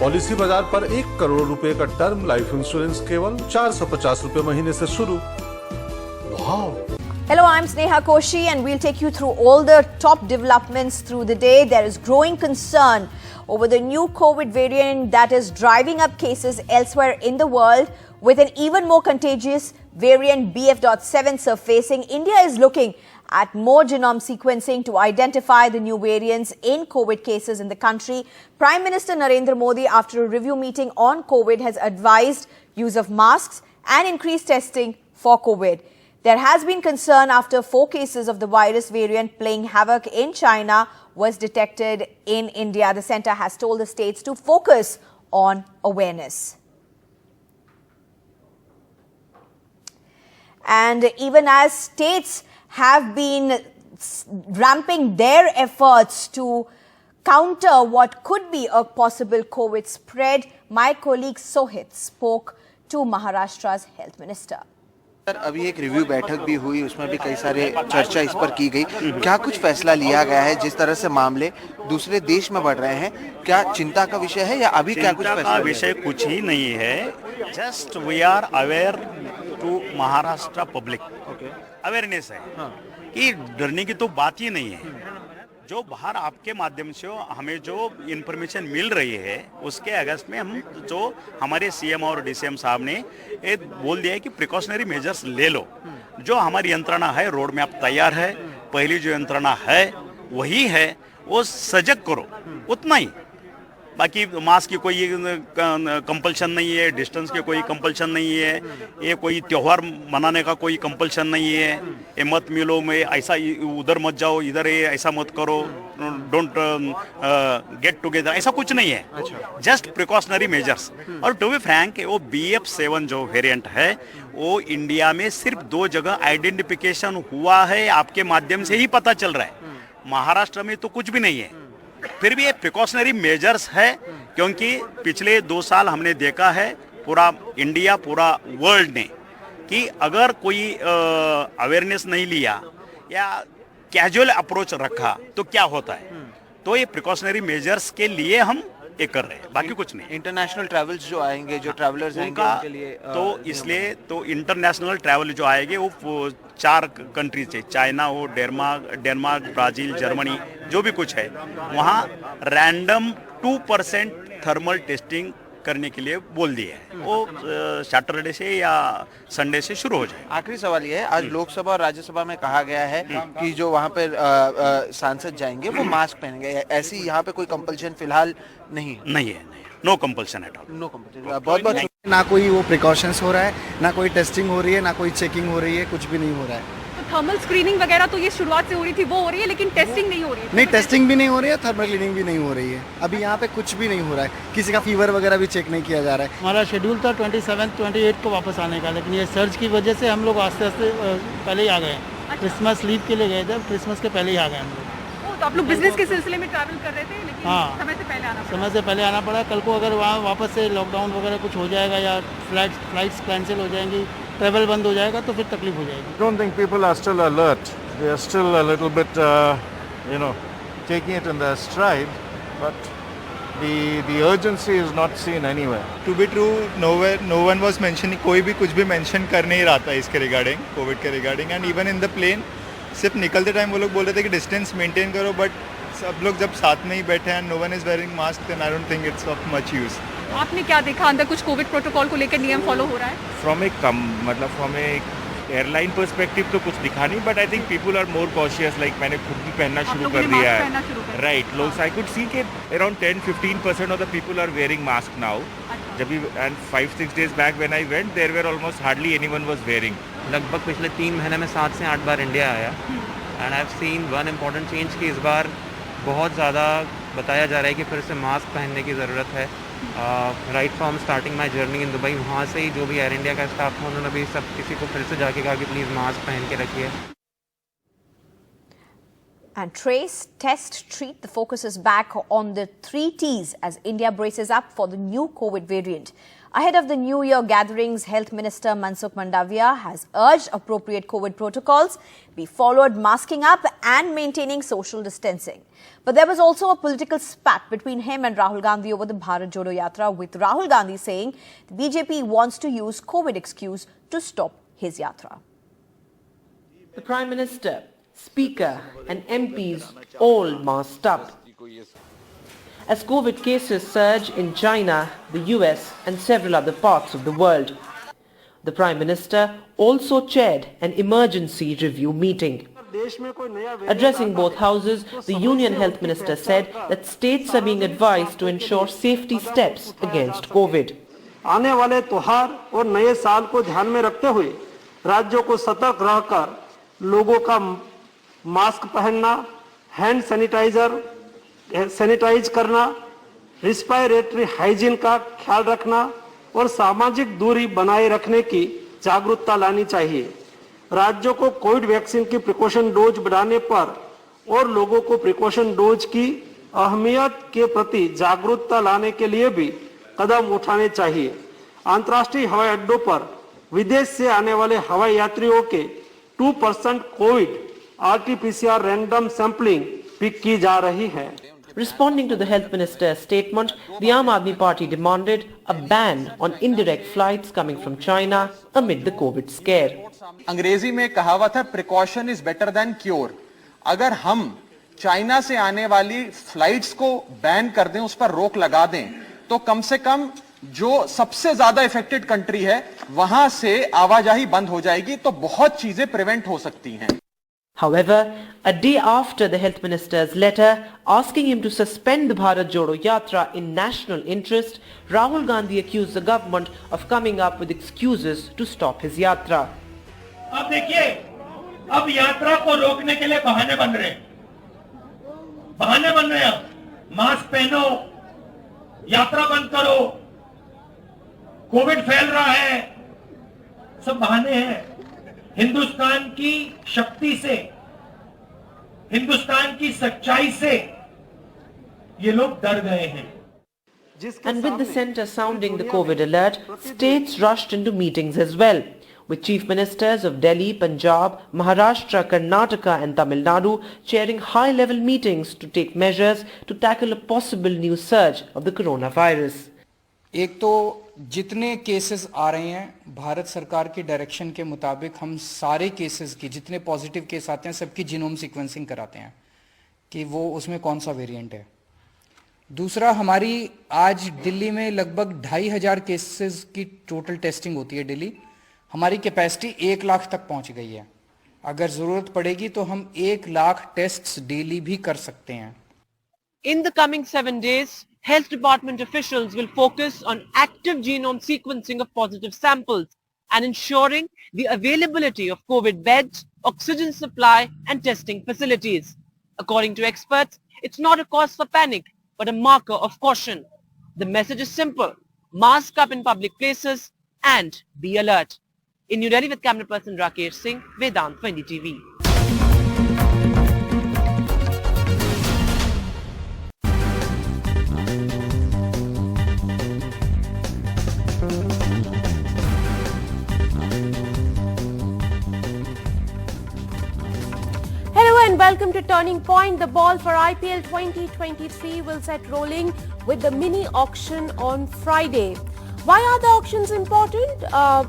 Policy बाजार पर 1 करोड़ रुपए का टर्म लाइफ इंश्योरेंस केवल 450 रुपए महीने से शुरू। वाव! Hello, I'm Sneha Koshi and we'll take you through all the top developments through the day. There is growing concern over the new COVID variant that is driving up cases elsewhere in the world, with an even more contagious variant BF.7 surfacing. India is looking at more genome sequencing to identify the new variants in COVID cases in the country. Prime Minister Narendra Modi, after a review meeting on COVID, has advised use of masks and increased testing for COVID. There has been concern after 4 cases of the virus variant playing havoc in China was detected in India. The centre has told the states to focus on awareness. And even as states have been ramping their efforts to counter what could be a possible COVID spread, my colleague Sohit spoke to Maharashtra's health minister. Sir, अभी एक review बैठक भी हुई, उसमें भी कई सारे चर्चा इस पर की गई। क्या कुछ फैसला लिया गया है? जिस तरह से मामले दूसरे देश में बढ़ रहे हैं, क्या चिंता का विषय है या अभी क्या कुछ फैसला? विषय कुछ ही नहीं है, just we are aware to Maharashtra public, awareness है कि डरने की तो बात ही नहीं है। जो बाहर आपके माध्यम से हमें जो इन्फॉर्मेशन मिल रही है उसके अगस्त में हम जो हमारे सीएम और डीसीएम साहब ने ये बोल दिया है कि प्रिकॉशनरी मेजर्स ले लो। जो हमारी यंत्रणा है, रोड मैप तैयार है, पहली जो यंत्रणा है वही है, वो सजग करो, उतना ही। बाकी मास्क की कोई कंपल्शन नहीं है, डिस्टेंस की कोई कंपल्शन नहीं है, ये कोई त्यौहार मनाने का कोई कंपल्शन नहीं है, ये मत मिलो में ऐसा उधर मत जाओ, इधर ये ऐसा मत करो, डोंट गेट टुगेदर, ऐसा कुछ नहीं है। Just precautionary measures. और टू बी फ्रैंक, वो BF.7 जो वेरिएंट है वो इंडिया में सिर्फ 2 जगह आइडेंटिफिकेशन हुआ है, आपके माध्यम से ही पता चल रहा है। महाराष्ट्र में तो कुछ भी नहीं है, फिर भी ये प्रिकॉशनरी मेजर्स है, क्योंकि पिछले 2 साल हमने देखा है पूरा इंडिया, पूरा वर्ल्ड ने, कि अगर कोई अवेयरनेस नहीं लिया या कैजुअल अप्रोच रखा तो क्या होता है। तो ये प्रिकॉशनरी मेजर्स के लिए हम ये कर रहे हैं, बाकी कुछ नहीं। इंटरनेशनल ट्रैवल्स जो आएंगे, जो ट्रैवलर्स आएंगे उनके लिए तो इसलिए तो इंटरनेशनल ट्रैवल जो आएंगे वो 4 कंट्रीज है, चाइना हो, डेनमार्क, ब्राजील, जर्मनी, जो भी कुछ है, वहाँ रैंडम 2% थर्मल टेस्टिंग करने के लिए बोल दिया है। वो सैटरडे से या संडे से शुरू हो जाए। आखिरी सवाल ये है, आज लोकसभा और राज्यसभा में कहा गया है कि जो वहाँ पे सांसद जाएंगे वो मास्क पहनेंगे। ऐसी यहाँ पे कोई कंपल्शन फिलहाल नहीं है। No compulsion at all. No compulsion. बहुत ना कोई वो प्रिकॉशंस हो रहा है, ना कोई टेस्टिंग हो रही है, ना कोई चेकिंग हो रही है, कुछ भी नहीं हो रहा है। थर्मल स्क्रीनिंग वगैरह तो ये शुरुआत से हो रही थी, वो हो रही है, लेकिन टेस्टिंग नहीं हो रही है। नहीं, टेस्टिंग भी नहीं हो रही है, थर्मल क्लीनिंग भी नहीं हो रही है। अभी यहाँ पे कुछ भी नहीं हो रहा है, किसी का फीवर वगैरह भी चेक नहीं किया जा रहा है। हमारा शेड्यूल था 27, 28 को वापस आने का, लेकिन ये सर्च की वजह से हम लोग आस्ते आस्ते पहले ही आ गए। क्रिसमस लीव के लिए गए थे, क्रिसमस के पहले ही आ गए हम लोग। तो आप लोग बिजनेस के सिलसिले में ट्रैवल कर रहे थे, लेकिन समय से पहले आना पड़ा। कल को अगर वहाँ वापस से लॉकडाउन वगैरह कुछ हो जाएगा या फ्लाइट्स कैंसिल हो जाएंगी, ट्रैवल बंद हो जाएगा, तो फिर तकलीफ हो जाएगी। Don't think people are still alert. They are still a little bit, taking it in their stride, but the urgency is not seen anywhere. To be true, no one was mentioning, कोई भी कुछ भी mention कर नहीं रहा था इसके regarding, COVID के regarding, and even in the plane, सिर्फ निकलते टाइम वो लोग बोल रहे थे कि डिस्टेंस मेंटेन करो, बट सब लोग जब साथ में ही बैठे हैं, no one is wearing mask, then I don't think it's of much use. आपने क्या देखा, अंदर कुछ कोविड प्रोटोकॉल को लेकर नियम फॉलो हो रहा है? फ्रॉम ए एयरलाइन पर्सपेक्टिव तो कुछ दिखा नहीं, but I think people are more cautious. Like मैंने खुद भी पहनना शुरू कर दिया है। राइट, लोग आई कुड सी के around 10-15% of the people are wearing mask now. जब भी and 5-6 days back when I went, there were almost hardly anyone was wearing. लगभग पिछले 3 महीने में 7 से 8 बार इंडिया आया, and I have seen one important change कि इस बार बहुत ज़्यादा बताया जा रहा है कि फिर से मास्क पहनने की ज़रूरत है। Right from starting my journey in Dubai, वहाँ से ही जो भी एयर इंडिया का स्टाफ था उन्होंने भी सब किसी को फिर से जाके कहा कि प्लीज़ मास्क पहन के रखिए। And trace, test, treat. The focus is back on the 3 T's as India braces up for the new COVID variant. Ahead of the New Year gatherings, Health Minister Mansukh Mandavia has urged appropriate COVID protocols be followed, masking up and maintaining social distancing. But there was also a political spat between him and Rahul Gandhi over the Bharat Jodo Yatra, with Rahul Gandhi saying the BJP wants to use COVID excuse to stop his Yatra. The Prime Minister, Speaker and MPs all masked up as COVID cases surge in China, the US and several other parts of the world. The Prime Minister also chaired an emergency review meeting. Addressing both houses, the Union Health Minister said that states are being advised to ensure safety steps against COVID. आने वाले त्योहार और नए साल को ध्यान में रखते हुए राज्यों को सतर्क रहकर लोगों का मास्क पहनना, हैंड सैनिटाइज करना, रेस्पिरेटरी हाइजीन का ख्याल रखना और सामाजिक दूरी बनाए रखने की जागरूकता लानी चाहिए। राज्यों को कोविड वैक्सीन की प्रिकॉशन डोज बढ़ाने पर और लोगों को प्रिकॉशन डोज की अहमियत के प्रति जागरूकता लाने के लिए भी कदम उठाने चाहिए। अंतर्राष्ट्रीय हवाई अड्डों पर विदेश से आने वाले हवाई यात्रियों के 2% कोविड RT-PCR रैंडम सैंपलिंग भी की जा रही है। Responding to the Health Minister's statement, the Aam Aadmi Party demanded a ban on indirect flights coming from China amid the COVID scare. अंग्रेजी में कहावत है, precaution is better than cure. अगर हम चाइना से आने वाली फ्लाइट्स को बैन कर दें, उस पर रोक लगा दें, तो कम से कम जो सबसे ज्यादा इफेक्टेड कंट्री है वहां से आवाजाही बंद हो जाएगी, तो बहुत चीजें प्रिवेंट हो सकती हैं। However, a day after the Health Minister's letter asking him to suspend the Bharat Jodo Yatra in national interest, Rahul Gandhi accused the government of coming up with excuses to stop his yatra. अब देखिए, अब यात्रा को रोकने के लिए बहाने बन रहे हैं। मास्क पहनो, यात्रा बंद करो, कोविड फैल रहा है, सब बहाने हैं। हिंदुस्तान की शक्ति से, हिंदुस्तान की सच्चाई से ये लोग डर गए हैं। And with the centre sounding the COVID alert, states rushed into meetings as well, with chief ministers of Delhi, Punjab, Maharashtra, Karnataka and Tamil Nadu chairing high-level meetings to take measures to tackle a possible new surge of the coronavirus. एक तो जितने cases आ रहे हैं भारत सरकार के direction के मुताबिक हम सारे केसेस की, जितने पॉजिटिव केस आते हैं सबकी जीनोम सीक्वेंसिंग कराते हैं कि वो उसमें कौन सा वेरिएंट है। दूसरा, हमारी आज दिल्ली में लगभग 2500 केसेस की टोटल टेस्टिंग होती है दिल्ली। हमारी कैपेसिटी 1 लाख तक पहुंच गई है। अगर जरूरत पड़ेगी तो हम 1 लाख टेस्ट्स डेली भी कर सकते हैं। In the coming 7 days, Health Department officials will focus on active genome sequencing of positive samples and ensuring the availability of COVID beds, oxygen supply and testing facilities. According to experts, it's not a cause for panic, but a marker of caution. The message is simple: mask up in public places and be alert. In New Delhi with camera person Rakesh Singh, Vedant, NDTV. And welcome to Turning Point. The ball for IPL 2023 will set rolling with the mini auction on Friday. Why are the auctions important? A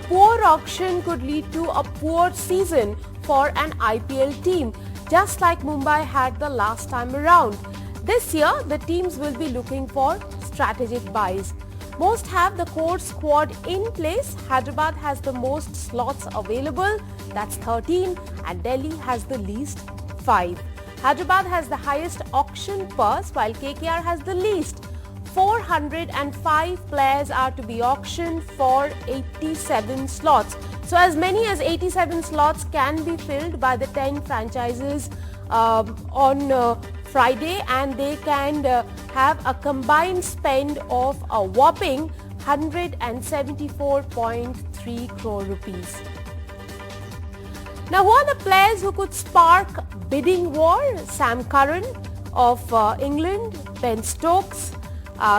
poor auction could lead to a poor season for an IPL team, just like Mumbai had the last time around. This year, the teams will be looking for strategic buys. Most have the core squad in place. Hyderabad has the most slots available, that's 13, and Delhi has the least, 5. Hyderabad has the highest auction purse while KKR has the least. 405 players are to be auctioned for 87 slots. So as many as 87 slots can be filled by the 10 franchises on Friday, and they can have a combined spend of a whopping 174.3 crore rupees. Now, who are the players who could spark bidding war? Sam Curran of England, Ben Stokes,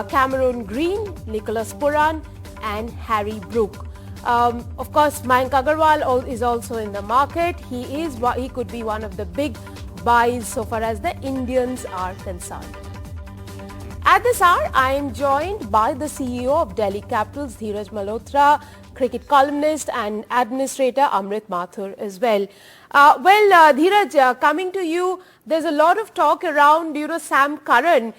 Cameron Green, Nicholas Pooran and Harry Brook. Of course, Mayank Agarwal is also in the market. He could be one of the big buys so far as the Indians are concerned. At this hour, I am joined by the CEO of Delhi Capitals, Dheeraj Malhotra, cricket columnist and administrator Amrit Mathur as well. Dheeraj, coming to you, there's a lot of talk around, Sam Curran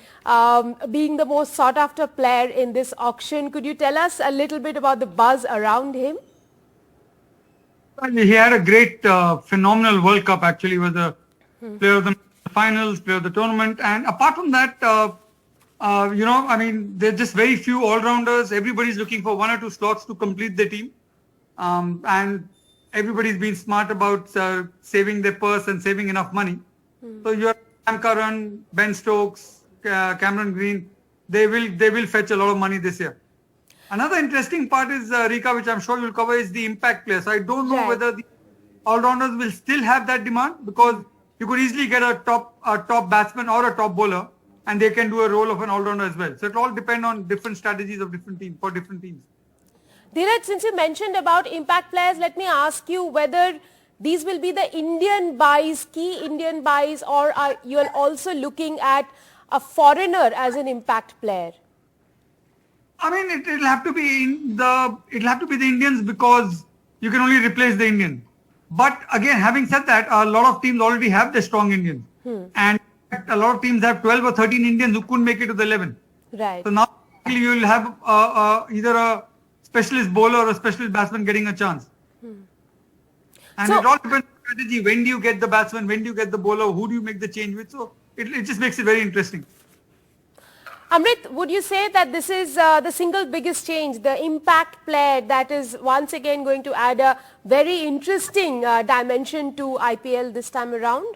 being the most sought after player in this auction. Could you tell us a little bit about the buzz around him? He had a great, phenomenal World Cup. Actually, he was a player of the finals, player of the tournament. And apart from that, there's just very few all-rounders. Everybody's looking for one or two slots to complete the team. And everybody's been smart about saving their purse and saving enough money. So you have Sam Curran, Ben Stokes, Cameron Green. They will fetch a lot of money this year. Another interesting part is, Rika, which I'm sure you'll cover, is the impact players. So I don't know whether the all-rounders will still have that demand, because you could easily get a top batsman or a top bowler, and they can do a role of an all-rounder as well. So it all depends on different strategies of different teams for different teams. Dheeraj, since you mentioned about impact players, let me ask you whether these will be the Indian buys, key Indian buys, or are you also looking at a foreigner as an impact player? I mean, it'll have to be the Indians, because you can only replace the Indian. But again, having said that, a lot of teams already have their strong Indians. And a lot of teams have 12 or 13 Indians who couldn't make it to the 11. Right. So now you will have either a specialist bowler or a specialist batsman getting a chance. And it all depends on strategy. When do you get the batsman? When do you get the bowler? Who do you make the change with? So it just makes it very interesting. Amrit, would you say that this is the single biggest change, the impact player that is once again going to add a very interesting dimension to IPL this time around?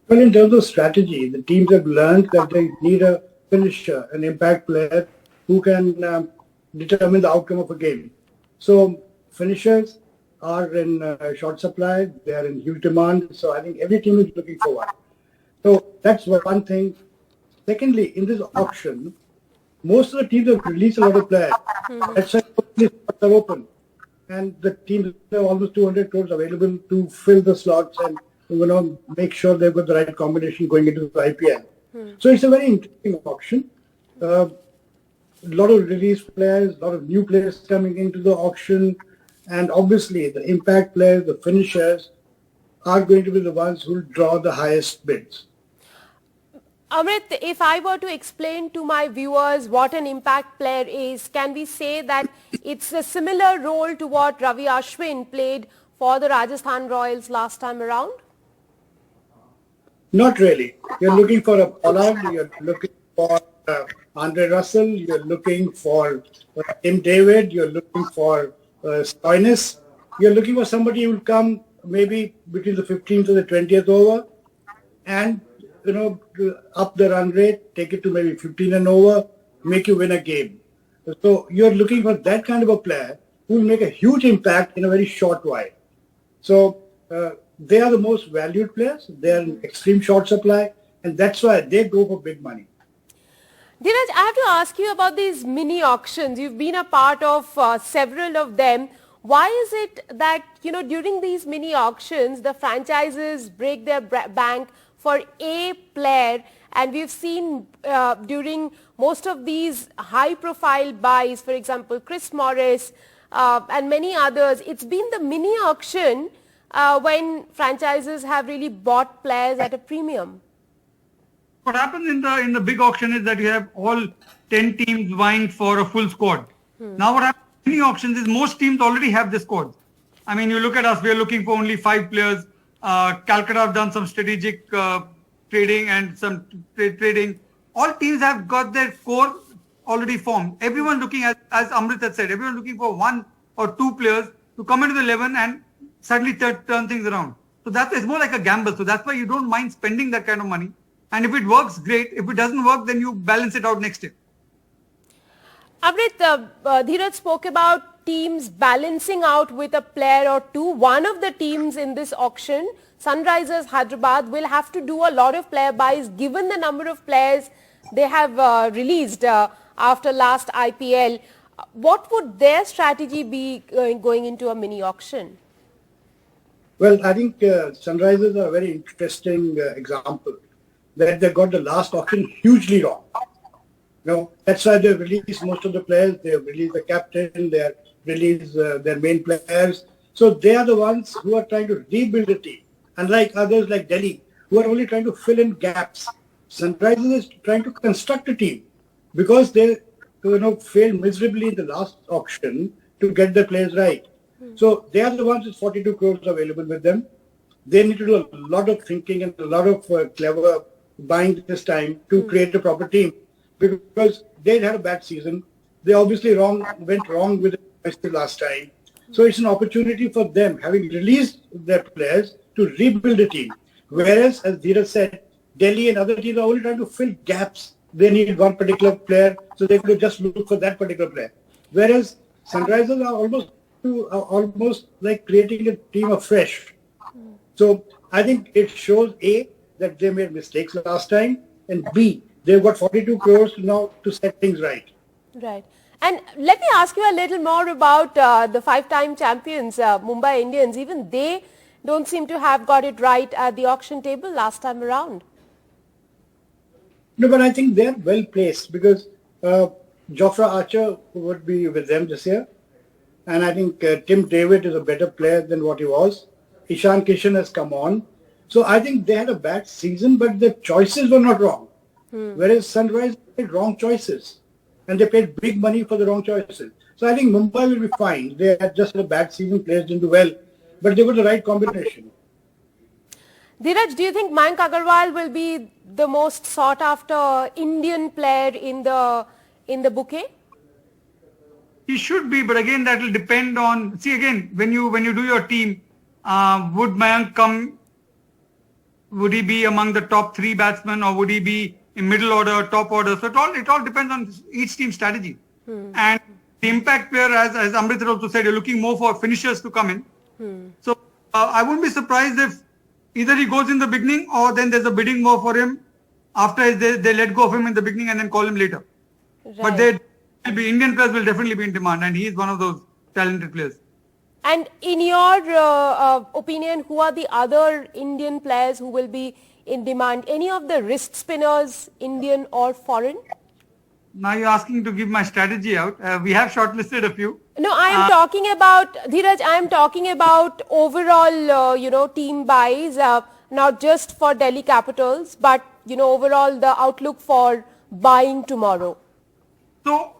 Well, in terms of strategy, the teams have learned that they need a finisher, an impact player who can determine the outcome of a game. So finishers are in short supply, they are in huge demand. So I think every team is looking for one. So that's one thing. Secondly, in this auction, most of the teams have released a lot of players. That's why the slots are open. And the teams have almost 200 crores available to fill the slots and make sure they've got the right combination going into the IPL. So it's a very interesting auction. A lot of released players, a lot of new players coming into the auction. And obviously, the impact players, the finishers, are going to be the ones who will draw the highest bids. Amrit, if I were to explain to my viewers what an impact player is, can we say that it's a similar role to what Ravi Ashwin played for the Rajasthan Royals last time around? Not really. You're looking for a Pollard, you're looking for Andre Russell, you're looking for Tim David, you're looking for Stoinis. You're looking for somebody who will come maybe between the 15th and the 20th over and up the run rate, take it to maybe 15 and over, make you win a game. So you're looking for that kind of a player who will make a huge impact in a very short while. So they are the most valued players. They are in extreme short supply, and that's why they go for big money. Dheeraj, I have to ask you about these mini auctions. You've been a part of several of them. Why is it that, during these mini auctions, the franchises break their bank for a player, and we've seen during most of these high-profile buys, for example, Chris Morris and many others, it's been the mini auction when franchises have really bought players at a premium. What happens in the big auction is that you have all 10 teams vying for a full squad. Now what happens in mini auctions is most teams already have the squads. I mean, you look at us, we are looking for only 5 players. Calcutta have done some strategic trading and some trading. All teams have got their core already formed. Everyone looking at, as Amrit had said, everyone looking for 1 or 2 players to come into the 11 and suddenly turn things around. So it's more like a gamble. So that's why you don't mind spending that kind of money. And if it works, great. If it doesn't work, then you balance it out next year. Amrit, Dheeraj spoke about teams balancing out with a player or two. One of the teams in this auction, Sunrisers Hyderabad, will have to do a lot of player buys given the number of players they have released after last IPL. What would their strategy be going into a mini auction? Well, I think Sunrisers are a very interesting example that they got the last auction hugely wrong. That's why they've released most of the players. They've released the captain. They've released their main players. So they are the ones who are trying to rebuild the team. Unlike others like Delhi, who are only trying to fill in gaps. Sunrisers is trying to construct a team because they failed miserably in the last auction to get the players right. So they are the ones with 42 crores available with them. They need to do a lot of thinking and a lot of clever buying this time to create a proper team, because they had a bad season. They obviously went wrong with the last time. So it's an opportunity for them, having released their players, to rebuild a team. Whereas, as Dheeraj said, Delhi and other teams are only trying to fill gaps. They need one particular player, so they could just look for that particular player. Whereas Sunrisers are almost like creating a team afresh. So I think it shows A, that they made mistakes last time, and B, they've got 42 crores now to set things right. Right. And let me ask you a little more about the five-time champions, Mumbai Indians. Even they don't seem to have got it right at the auction table last time around. No, but I think they're well placed because Jofra Archer would be with them this year. And I think Tim David is a better player than what he was. Ishan Kishan has come on. So I think they had a bad season, but the choices were not wrong. Whereas Sunrise made wrong choices. And they paid big money for the wrong choices. So I think Mumbai will be fine. They had just a bad season, players didn't do well. But they were the right combination. Dheeraj, do you think Mayank Agarwal will be the most sought after Indian player in the bouquet? He should be, but again, that will depend on. See, again, when you do your team, would Mayank come? Would he be among the top 3 batsmen, or would he be in middle order, top order? So it all depends on each team's strategy. And the impact player, as Amrit also said, you're looking more for finishers to come in. So I wouldn't be surprised if either he goes in the beginning, or then there's a bidding war for him after they let go of him in the beginning and then call him later. Right. But Indian players will definitely be in demand, and he is one of those talented players. And in your opinion, who are the other Indian players who will be in demand? Any of the wrist spinners, Indian or foreign? Now you're asking to give my strategy out. We have shortlisted a few. No, I am talking about, Dheeraj, I am talking about overall, team buys, not just for Delhi Capitals, but, overall the outlook for buying tomorrow. So,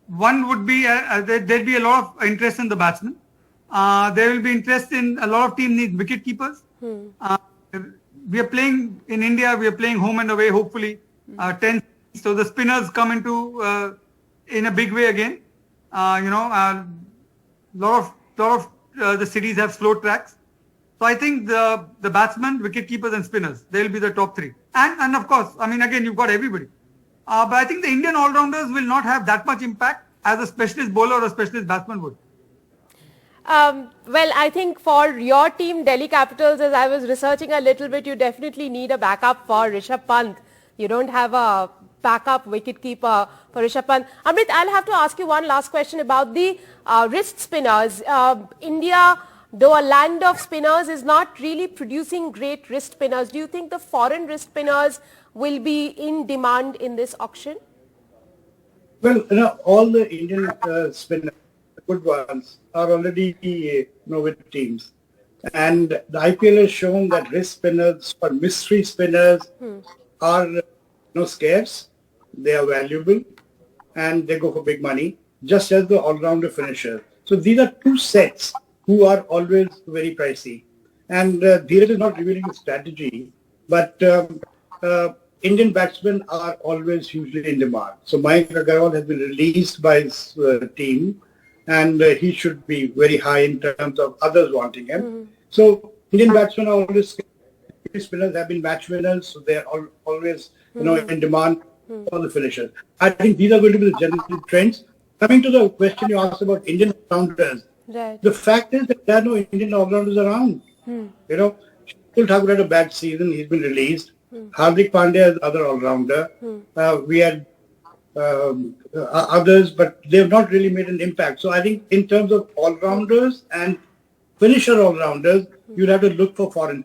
one would be, there'll be a lot of interest in the batsmen. There will be interest in, a lot of teams need wicket keepers. We are playing in India, we are playing home and away, hopefully, 10. So the spinners come into, in a big way again. Lot of the cities have slow tracks. So I think the batsmen, wicket keepers and spinners, they'll be the top 3. And of course, again, you've got everybody. But I think the Indian all-rounders will not have that much impact as a specialist bowler or a specialist batsman would. Well, I think for your team, Delhi Capitals, as I was researching a little bit, you definitely need a backup for Rishabh Pant. You don't have a backup wicketkeeper for Rishabh Pant. Amrit, I'll have to ask you one last question about the wrist spinners. India, though a land of spinners, is not really producing great wrist spinners. Do you think the foreign wrist spinners will be in demand in this auction? Well, all the Indian spinners, the good ones, are already with teams. And the IPL has shown that wrist spinners or mystery spinners are scarce, they are valuable, and they go for big money, just as the all-rounder finishers. So these are two sets who are always very pricey. And Dheeraj is not revealing the strategy, but Indian batsmen are always hugely in demand. So Mayank Agarwal has been released by his team, and he should be very high in terms of others wanting him. So Indian batsmen are always, spinners have been match winners, so they are always in demand for the finishers. I think these are going to be the general trends. coming to the question you asked about Indian all-rounders, Right. the fact is that there are no Indian all-rounders around. You know, Shakil Thakur had a bad season. He's been released. Hardik Pandya is other all-rounder. We had others, but they have not really made an impact. So I think in terms of all-rounders and finisher all-rounders, you'd have to look for foreign